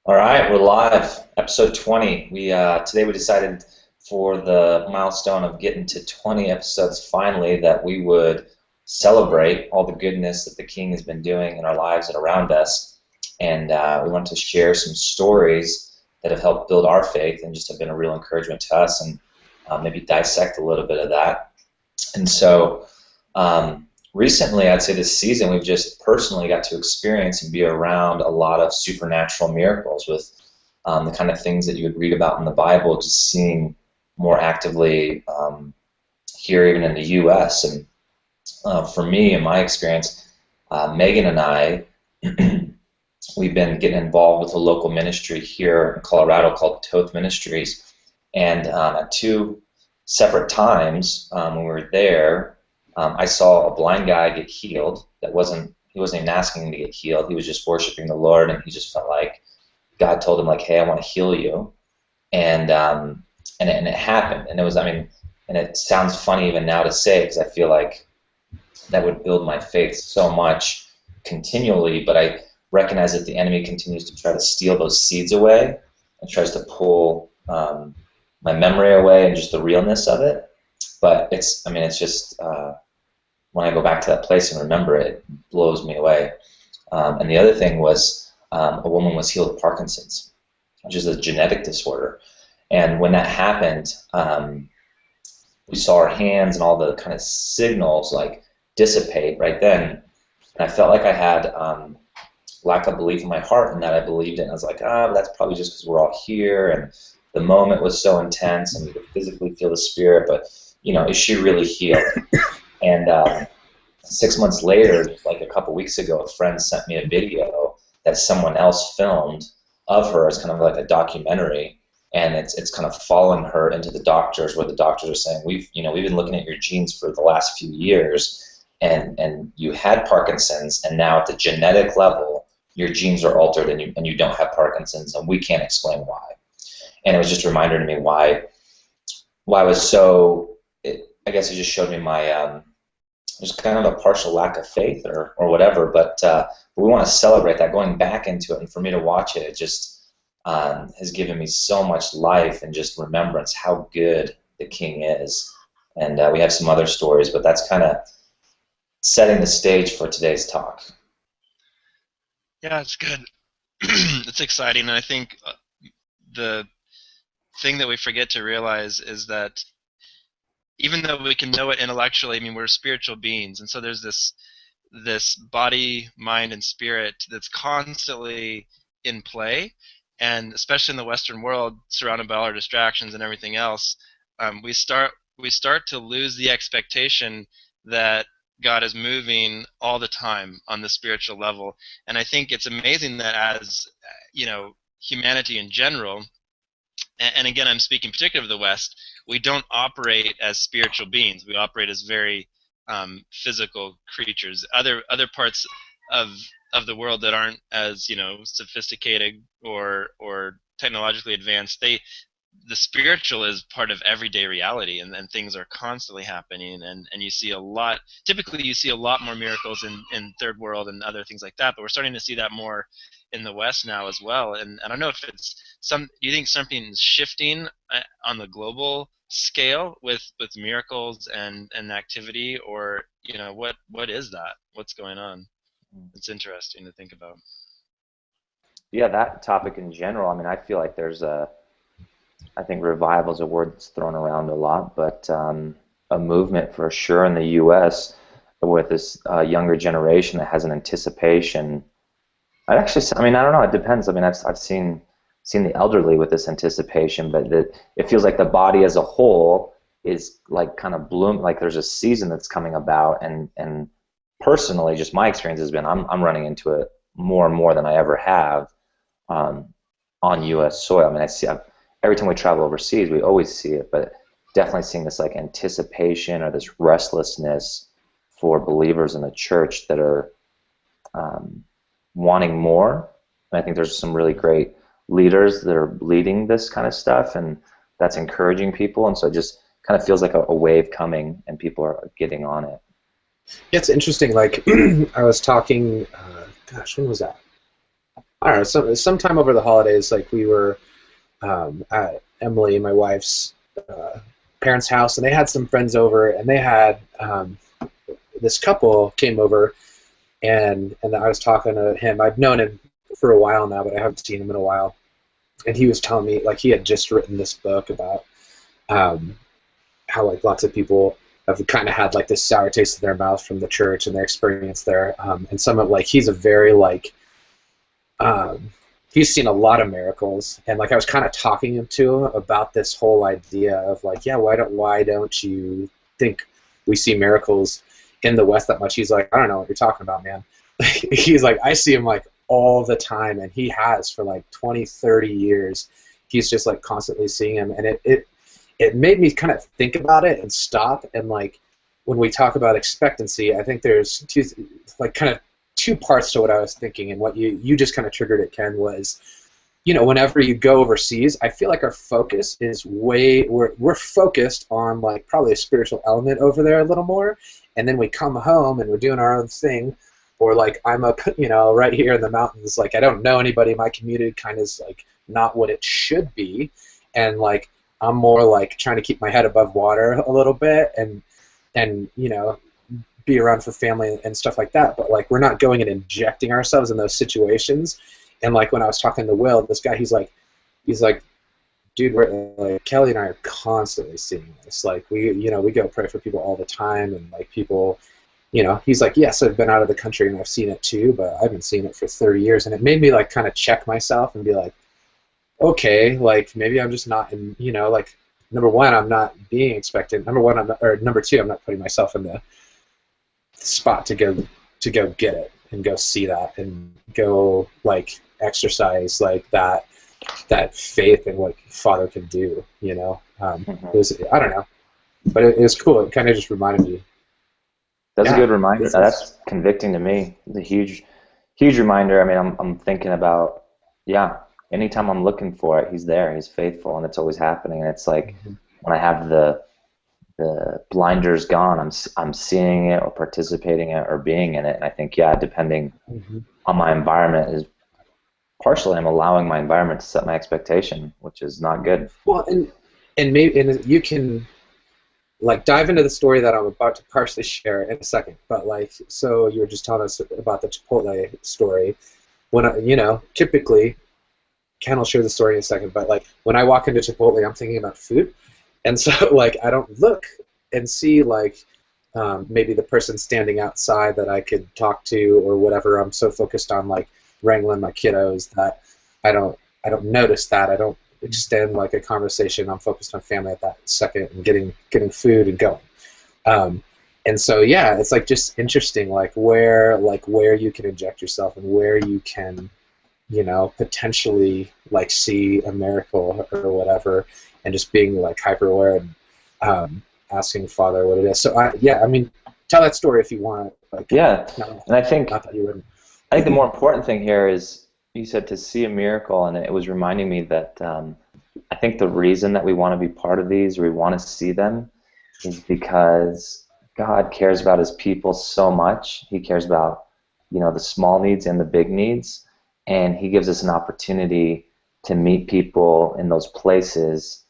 All right, we're live. Episode 20. Today we decided for the milestone of getting to 20 episodes finally that we would celebrate all the goodness that the King has been doing in our lives and around us. And we want to share some stories that have helped build our faith and just have been a real encouragement to us, and maybe dissect a little bit of that. And so recently, I'd say this season, we've just personally got to experience and be around a lot of supernatural miracles with the kind of things that you would read about in the Bible, just seeing more actively here, even in the U.S. And for me, in my experience, Megan and I, we've been getting involved with a local ministry here in Colorado called Toth Ministries. And at two separate times when we were there, I saw a blind guy get healed. He wasn't even asking to get healed. He was just worshiping the Lord, and he just felt like God told him, like, "Hey, I want to heal you," and it happened. And it was, and it sounds funny even now to say, because I feel like that would build my faith so much continually. But I recognize that the enemy continues to try to steal those seeds away and tries to pull my memory away and just the realness of it. But it's just when I go back to that place and remember it, it blows me away. And the other thing was a woman was healed of Parkinson's, which is a genetic disorder. And when that happened, we saw our hands and all the kind of signals like dissipate right then. And I felt like I had lack of belief in my heart, and that I believed it. And I was like, that's probably just because we're all here. And the moment was so intense, and we could physically feel the Spirit. But, is she really healed? And 6 months later, like a couple weeks ago, a friend sent me a video that someone else filmed of her as kind of like a documentary, and it's kind of following her into the doctors, where the doctors are saying, we've been looking at your genes for the last few years, and you had Parkinson's, and now at the genetic level, your genes are altered, and you don't have Parkinson's, and we can't explain why. And it was just a reminder to me why I was so. I guess it just showed me my just kind of a partial lack of faith or whatever, but we want to celebrate that, going back into it, and for me to watch it, it just has given me so much life and just remembrance how good the King is. And we have some other stories, but that's kind of setting the stage for today's talk. Yeah, it's good. It's exciting, and I think the thing that we forget to realize is that even though we can know it intellectually, we're spiritual beings, and so there's this body, mind, and spirit that's constantly in play, and especially in the Western world, surrounded by all our distractions and everything else, we start to lose the expectation that God is moving all the time on the spiritual level. And I think it's amazing that as humanity in general, and again, I'm speaking particularly of the West, we don't operate as spiritual beings. We operate as very physical creatures. Other parts of the world that aren't as sophisticated or technologically advanced, the spiritual is part of everyday reality, and things are constantly happening, and you see typically you see a lot more miracles in third world and other things like that, but we're starting to see that more in the West now as well. And I don't know if it's do you think something's shifting on the global scale with miracles and activity, or what is that? What's going on? It's interesting to think about. Yeah, that topic in general, I feel like I think revival is a word that's thrown around a lot, but a movement for sure in the U.S. with this younger generation that has an anticipation. I don't know. It depends. I've seen the elderly with this anticipation, but it feels like the body as a whole is like kind of bloom. Like there's a season that's coming about, and personally, just my experience has been I'm running into it more and more than I ever have on U.S. soil. Every time we travel overseas, we always see it, but definitely seeing this like anticipation or this restlessness for believers in the church that are wanting more. And I think there's some really great leaders that are leading this kind of stuff, and that's encouraging people. And so it just kind of feels like a wave coming, and people are getting on it. Yeah, it's interesting. Like I was talking, when was that? I don't know. Sometime over the holidays, like we were at Emily, my wife's parents' house, and they had some friends over, and they had this couple came over, and I was talking to him. I've known him for a while now, but I haven't seen him in a while. And he was telling me, like, he had just written this book about um, how, like, lots of people have kind of had, like, this sour taste in their mouth from the church and their experience there. And some of, like, he's a very, like, um, he's seen a lot of miracles. And, like, I was kind of talking to him about this whole idea of, like, yeah, why don't you think we see miracles in the West that much? He's like, I don't know what you're talking about, man. He's like, I see him, like, all the time, and he has for like 20, 30 years. He's just like constantly seeing him, and it made me kind of think about it and stop. And like when we talk about expectancy, I think there's kind of two parts to what I was thinking, and what you just kind of triggered it, Ken, was, you know, whenever you go overseas, I feel like our focus is we're focused on like probably a spiritual element over there a little more, and then we come home and we're doing our own thing. Or like I'm up, you know, right here in the mountains. Like I don't know anybody. My community kind of is like not what it should be, and like I'm more like trying to keep my head above water a little bit, and you know, be around for family and stuff like that. But like we're not going and injecting ourselves in those situations. And like when I was talking to Will, this guy, he's like, dude, we're like Kelly and I are constantly seeing this. Like we go pray for people all the time, and like people. You know, he's like, yes, I've been out of the country and I've seen it too, but I've been seeing it for 30 years. And it made me like kind of check myself and be like, okay, like maybe I'm just not in, you know, like number one, I'm not being expectant. Number one, or number two, I'm not putting myself in the spot to go get it and go see that and go like exercise like that faith in what Father can do, you know. It was, I don't know, but it was cool. It kind of just reminded me. That's a good reminder. That's convicting to me. It's a huge reminder. I mean, I'm thinking about, yeah, anytime I'm looking for it, he's there. He's faithful, and it's always happening. And it's like when I have the blinders gone, I'm seeing it or participating in it or being in it. And I think, yeah, depending on my environment is partially I'm allowing my environment to set my expectation, which is not good. Well, and you can. Like dive into the story that I'm about to partially share in a second, but like, so you were just telling us about the Chipotle story. When you know, typically, Ken will share the story in a second, but like when I walk into Chipotle, I'm thinking about food, and so like I don't look and see like maybe the person standing outside that I could talk to or whatever. I'm so focused on like wrangling my kiddos that I don't notice that. I don't extend like a conversation. I'm focused on family at that second and getting food and going. And so yeah, it's like just interesting like where you can inject yourself and where you can, you know, potentially like see a miracle or whatever, and just being like hyper aware and asking Father what it is. So I mean, tell that story if you want. Like, yeah, and I think not that you wouldn't. I think the more important thing here is you said to see a miracle, and it was reminding me that I think the reason that we want to be part of these, or we want to see them, is because God cares about His people so much. He cares about, you know, the small needs and the big needs, and He gives us an opportunity to meet people in those places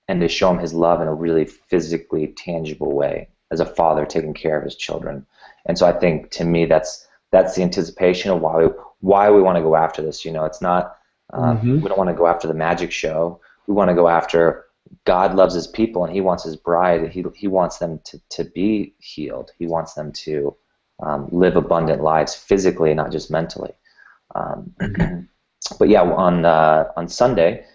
and to show them His love in a really physically tangible way, as a father taking care of his children. And so I think, to me, that's the anticipation of why we want to go after this. You know, it's not we don't want to go after the magic show. We want to go after God loves His people, and He wants His bride. He wants them to be healed. He wants them to live abundant lives physically, not just mentally. But yeah, on Sunday,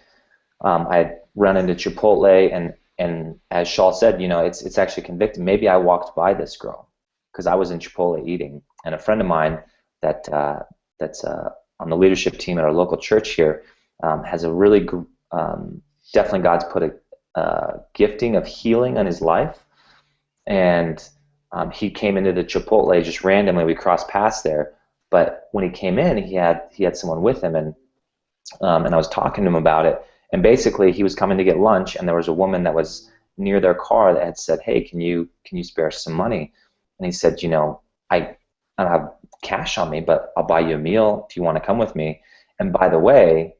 I had run into Chipotle, and as Shaul said, you know, it's actually convicting. Maybe I walked by this girl because I was in Chipotle eating, and a friend of mine that's on the leadership team at our local church here has a really definitely God's put a gifting of healing on his life, and he came into the Chipotle just randomly. We crossed paths there, but when he came in, he had someone with him, and I was talking to him about it. And basically, he was coming to get lunch, and there was a woman that was near their car that had said, "Hey, can you spare some money?" And he said, "You know, I don't have cash on me, but I'll buy you a meal if you want to come with me." And by the way,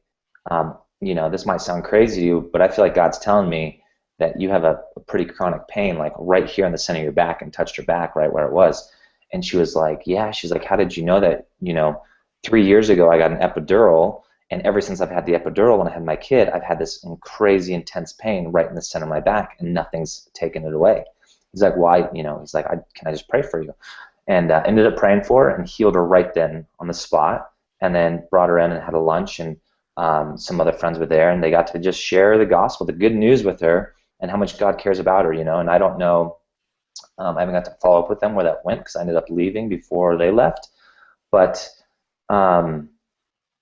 this might sound crazy to you, but I feel like God's telling me that you have a pretty chronic pain, like right here in the center of your back, and touched her back right where it was. And she was like, yeah. She's like, how did you know that? 3 years ago I got an epidural, and ever since I've had the epidural when I had my kid, I've had this crazy intense pain right in the center of my back, and nothing's taken it away. He's like, why? He's like, can I just pray for you? And ended up praying for her and healed her right then on the spot, and then brought her in and had a lunch, and some other friends were there, and they got to just share the gospel, the good news with her, and how much God cares about her, and I don't know, I haven't got to follow up with them where that went because I ended up leaving before they left, but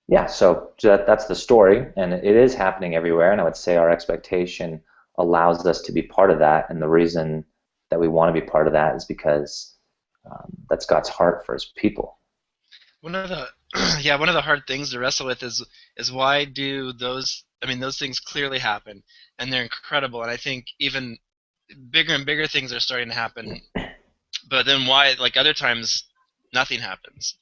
yeah, so that's the story, and it is happening everywhere, and I would say our expectation allows us to be part of that, and the reason that we want to be part of that is because that's God's heart for his people. One of the one of the hard things to wrestle with is why do those things clearly happen, and they're incredible, and I think even bigger and bigger things are starting to happen, but then why, like, other times nothing happens,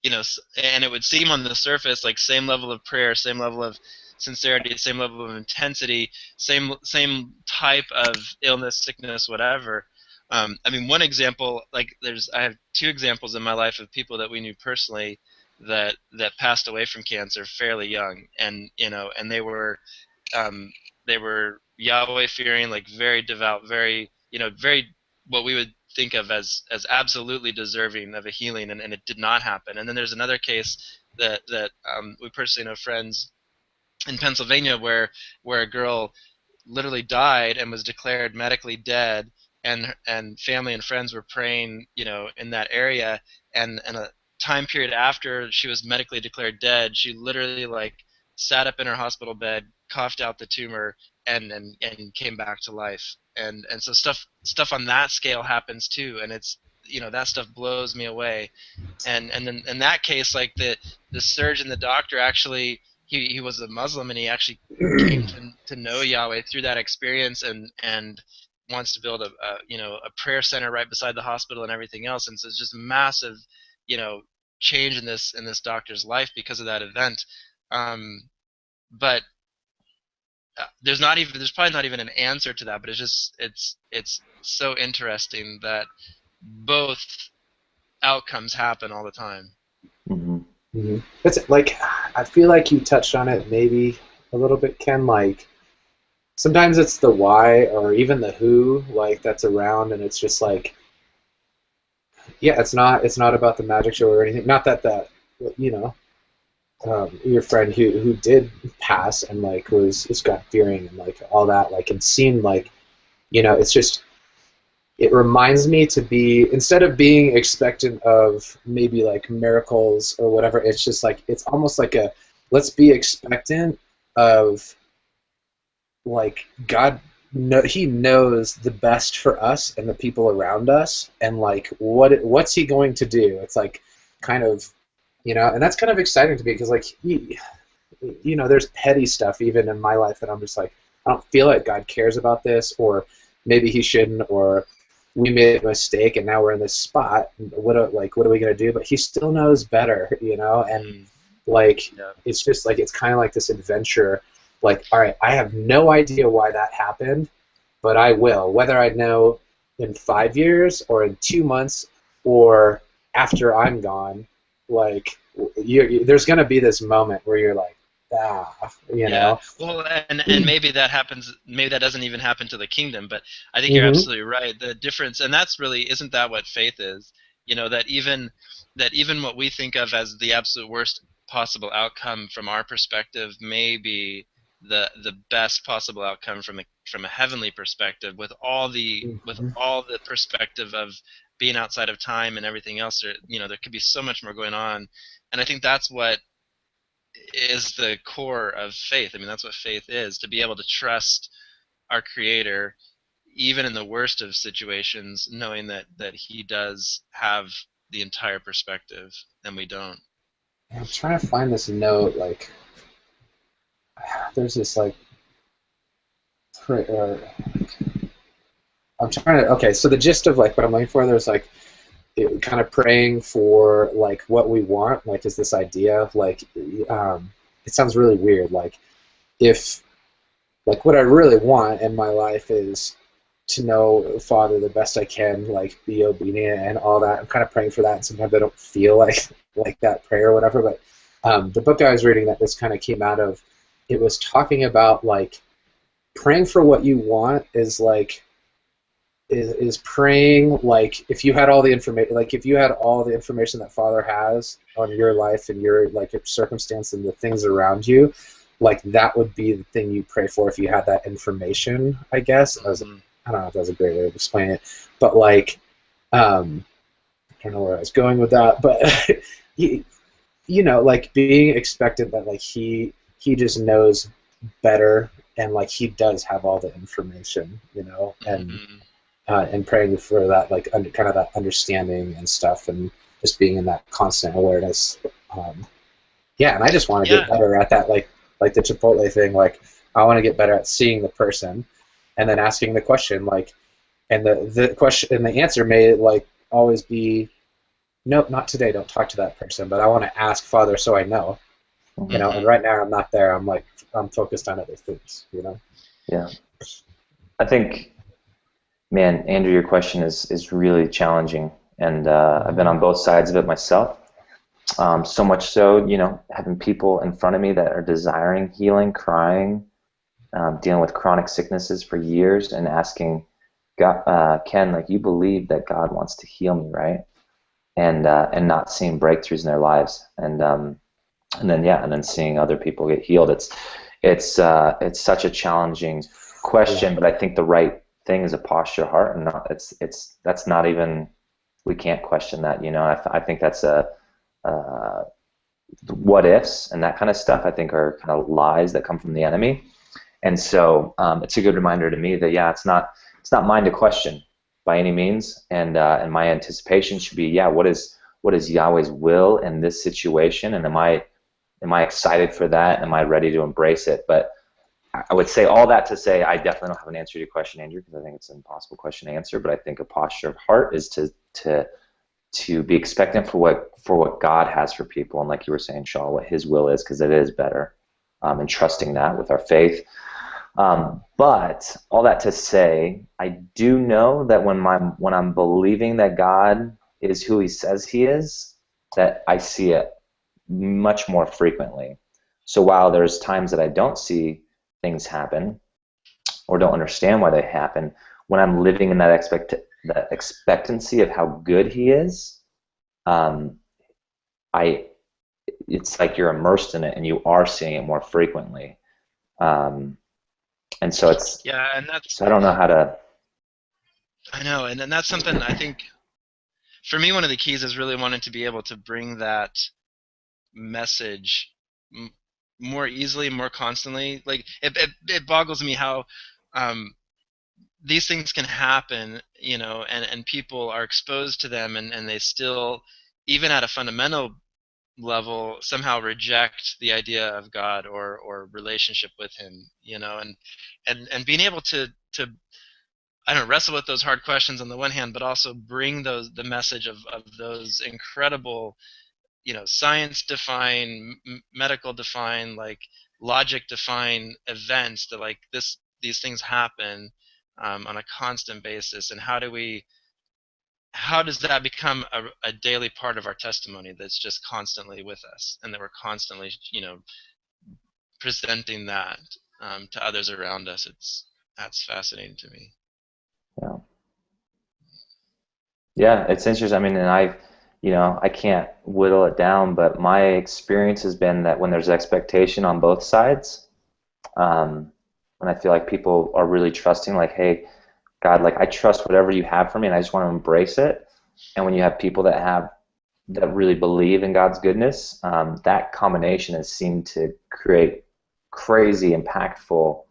and it would seem on the surface like same level of prayer, same level of sincerity, same level of intensity, same type of illness, sickness, whatever. One example, like I have two examples in my life of people that we knew personally that passed away from cancer fairly young, and and they were Yahweh fearing, like very devout, very very what we would think of as absolutely deserving of a healing, and it did not happen. And then there's another case that we personally know, friends in Pennsylvania, where a girl literally died and was declared medically dead, and family and friends were praying, in that area, and a time period after she was medically declared dead, she literally, like, sat up in her hospital bed, coughed out the tumor, and came back to life. And so stuff on that scale happens too, and it's that stuff blows me away. And then in that case, like, the surgeon, the doctor, actually, he was a Muslim, and he actually came to know Yahweh through that experience, and wants to build a prayer center right beside the hospital and everything else. And so it's just a massive change in this doctor's life because of that event. But there's probably not even an answer to that, but it's so interesting that both outcomes happen all the time. Mm-hmm. Mm-hmm. It's like, I feel like you touched on it maybe a little bit, Ken. Like, sometimes it's the why or even the who, like, that's around, and it's just like, yeah, it's not about the magic show or anything. Not that your friend who did pass and, like, was God fearing and, like, all that, like, it seemed like, it's just, it reminds me to be, instead of being expectant of maybe, like, miracles or whatever, it's just like, it's almost like let's be expectant of, like, God. He knows the best for us and the people around us, and, like, what's he going to do? It's like, kind of, and that's kind of exciting to me, because, like, there's petty stuff even in my life that I'm just like, I don't feel like God cares about this, or maybe he shouldn't, or we made a mistake and now we're in this spot. What are we gonna do? But he still knows better, and, like, yeah. It's just like, it's kind of like this adventure. Like, all right, I have no idea why that happened, but I will. Whether I know in 5 years or in 2 months or after I'm gone, like, there's going to be this moment where you're like, you know? Well, and maybe that happens, maybe that doesn't even happen to the kingdom, but I think you're absolutely right. The difference, and that's really, isn't that what faith is? That even what we think of as the absolute worst possible outcome from our perspective may be the best possible outcome from a heavenly perspective, with all the perspective of being outside of time and everything else. There could be so much more going on, and I think that's what is the core of faith. I mean, that's what faith is, to be able to trust our Creator even in the worst of situations, knowing that He does have the entire perspective and we don't. I'm trying to find this note, like, there's this, like, I'm trying to, okay, so the gist of, like, what I'm looking for, there's, like, kind of praying for like what we want, like is this idea of like it sounds really weird, like if like what I really want in my life is to know Father the best I can, like be obedient and all that. I'm kind of praying for that, and sometimes I don't feel like that prayer or whatever. But the book I was reading that this kind of came out of, it was talking about like praying for what you want is like is praying like if you had all the information, like if you had all the information that Father has on your life and your like your circumstance and the things around you, like that would be the thing you pray for if you had that information, I guess. I don't know if that's a great way of explaining it, but like I don't know where I was going with that, but you know, like being expectant that like he just knows better and like he does have all the information, you know, and praying for that, like kind of that understanding and stuff, and just being in that constant awareness. Yeah, and I just want to get better at that, like the Chipotle thing. Like I want to get better at seeing the person, and then asking the question, like, and the question and the answer may like always be, nope, not today. Don't talk to that person. But I want to ask Father so I know, you know. And right now I'm not there. I'm focused on other things, you know. Yeah, I think. Man, Andrew, your question is really challenging, and I've been on both sides of it myself. So much so, you know, having people in front of me that are desiring healing, crying, dealing with chronic sicknesses for years, and asking, God, Ken, like you believe that God wants to heal me, right? And not seeing breakthroughs in their lives, and then seeing other people get healed. It's such a challenging question, but I think the right thing is a posture of heart, and that's not even, we can't question that, you know. I think that's what ifs and that kind of stuff, I think, are kind of lies that come from the enemy. And so it's a good reminder to me that it's not mine to question by any means, and my anticipation should be, what is Yahweh's will in this situation, and am I excited for that? Am I ready to embrace it? But I would say all that to say I definitely don't have an answer to your question, Andrew, because I think it's an impossible question to answer. But I think a posture of heart is to be expectant for what God has for people, and like you were saying, Shaw, what His will is, because it is better, and trusting that with our faith. But all that to say, I do know that when I'm believing that God is who He says He is, that I see it much more frequently. So while there's times that I don't see things happen or don't understand why they happen, when I'm living in that expectancy of how good He is, it's like you're immersed in it and you are seeing it more frequently. And so it's, and that's, so I don't know how to. I know, and then that's something I think for me, one of the keys is really wanting to be able to bring that message more easily, more constantly. Like it boggles me how these things can happen, you know, and people are exposed to them, and they still, even at a fundamental level, somehow reject the idea of God or relationship with Him, you know, and being able to I don't know, wrestle with those hard questions on the one hand, but also bring the message of those incredible, you know, science define, medical define, like logic define events that like these things happen on a constant basis, and how does that become a daily part of our testimony that's just constantly with us, and that we're constantly, you know, presenting that to others around us. That's fascinating to me. Yeah, it's interesting. I mean, and I can't whittle it down, but my experience has been that when there's expectation on both sides, when I feel like people are really trusting, like, hey, God, like I trust whatever you have for me, and I just want to embrace it. And when you have people that really believe in God's goodness, that combination has seemed to create crazy impactful,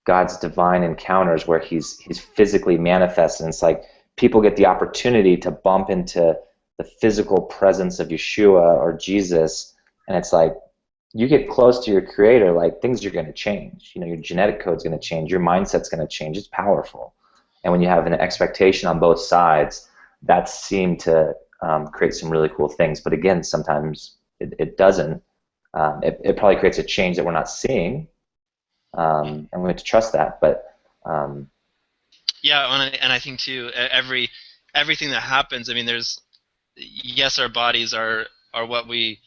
God's divine encounters where He's physically manifest, and it's like people get the opportunity to bump into the physical presence of Yeshua or Jesus, and it's like you get close to your Creator, like things are going to change. You know, your genetic code's going to change, your mindset's going to change. It's powerful, And when you have an expectation on both sides, that seemed to create some really cool things. But again, sometimes it doesn't. It probably creates a change that we're not seeing, and we have to trust that. But yeah, and I think too, everything that happens. I mean, yes, our bodies are what we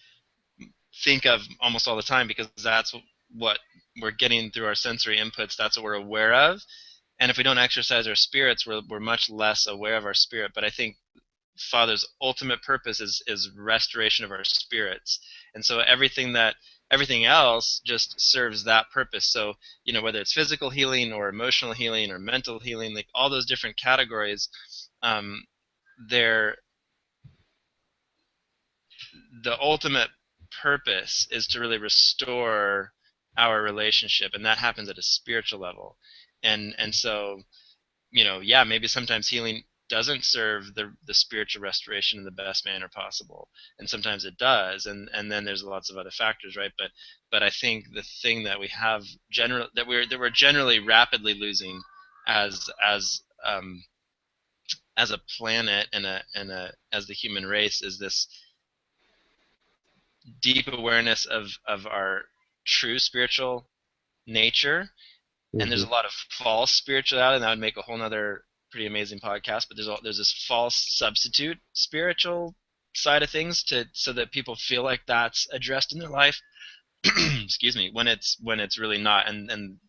think of almost all the time, because that's what we're getting through our sensory inputs. That's what we're aware of. And if we don't exercise our spirits, we're much less aware of our spirit. But I think Father's ultimate purpose is restoration of our spirits, and so everything else just serves that purpose. So whether it's physical healing or emotional healing or mental healing, like all those different categories, they're the ultimate purpose is to really restore our relationship, and that happens at a spiritual level. And so yeah, maybe sometimes healing doesn't serve the spiritual restoration in the best manner possible, and sometimes it does, and then there's lots of other factors, right? But I think the thing that we have that we're generally rapidly losing as a planet and as the human race is this deep awareness of our true spiritual nature. And there's a lot of false spirituality, and that would make a whole nother pretty amazing podcast. But there's this false substitute spiritual side of things so that people feel like that's addressed in their life. Excuse me, when it's really not, and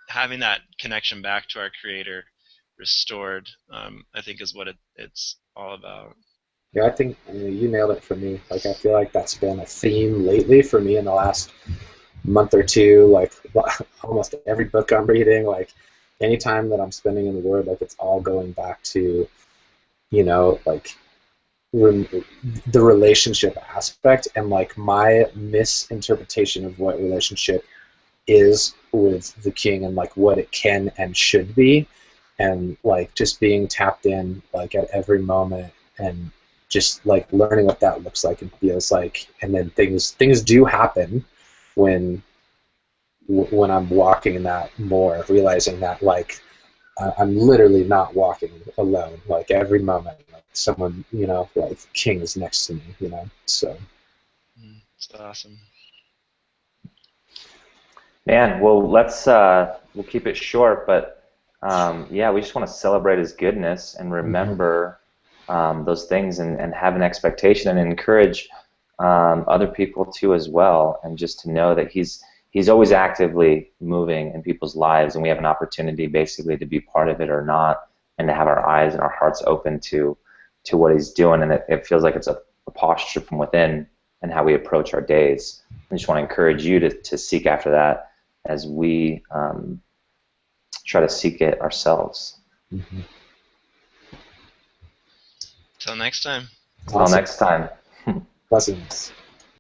having that connection back to our Creator restored, I think is what it's all about. Yeah, I think you nailed it for me. Like, I feel like that's been a theme lately for me in the last month or two. Like, almost every book I'm reading, like, anytime that I'm spending in the Word, like, it's all going back to, like, the relationship aspect, and, like, my misinterpretation of what relationship is with the King, and, like, what it can and should be, and, like, just being tapped in, like, at every moment, and just, like, learning what that looks like and feels like. And then things do happen when I'm walking in that more, realizing that, like, I'm literally not walking alone. Like, every moment, like, someone, like, King is next to me, so. It's awesome. man, well, we'll keep it short, but yeah, we just want to celebrate His goodness and remember those things, and have an expectation, and encourage other people too as well, and just to know that He's always actively moving in people's lives, and we have an opportunity basically to be part of it or not, and to have our eyes and our hearts open to what He's doing, and it feels like it's a posture from within and how we approach our days. I just want to encourage you to seek after that as we try to seek it ourselves. Mm-hmm. Till next time. Till next time. Blessings.